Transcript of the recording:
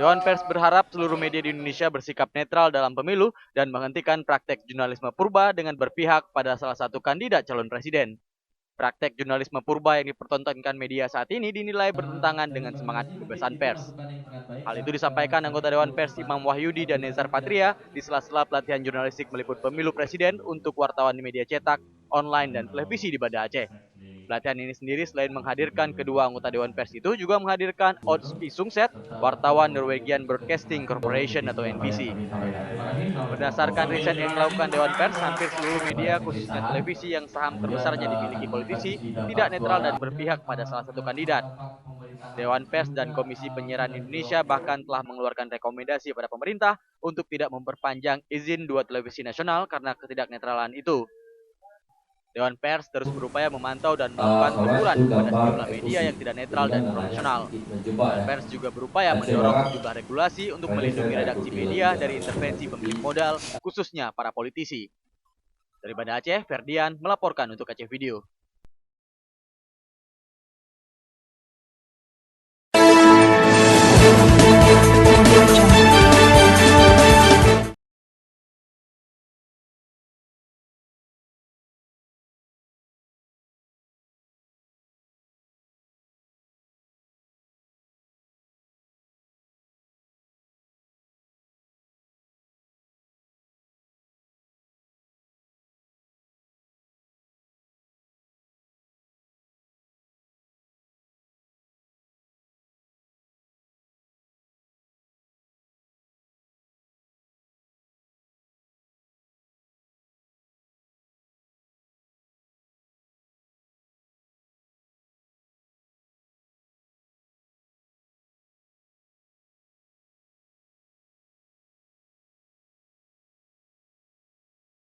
Dewan Pers berharap seluruh media di Indonesia bersikap netral dalam pemilu dan menghentikan praktek jurnalisme purba dengan berpihak pada salah satu kandidat calon presiden. Praktek jurnalisme purba yang dipertontonkan media saat ini dinilai bertentangan dengan semangat kebebasan pers. Hal itu disampaikan anggota Dewan Pers Imam Wahyudi dan Nezar Patria di sela-sela pelatihan jurnalistik meliput pemilu presiden untuk wartawan di media cetak, online, dan televisi di Banda Aceh. Pelatihan ini sendiri selain menghadirkan kedua anggota Dewan Pers itu juga menghadirkan Ods Pisungset, wartawan Norwegian Broadcasting Corporation atau NBC. Berdasarkan riset yang dilakukan Dewan Pers, hampir seluruh media, khususnya televisi yang saham terbesarnya dimiliki politisi, tidak netral dan berpihak pada salah satu kandidat. Dewan Pers dan Komisi Penyiaran Indonesia bahkan telah mengeluarkan rekomendasi pada pemerintah untuk tidak memperpanjang izin dua televisi nasional karena ketidaknetralan itu. Dewan Pers terus berupaya memantau dan melakukan teguran kepada sejumlah media yang tidak netral dan profesional. Dewan Pers juga berupaya mendorong sejumlah regulasi untuk melindungi redaksi media dari intervensi pemilik modal, khususnya para politisi. Dari Banda Aceh, Ferdian melaporkan untuk Aceh Video.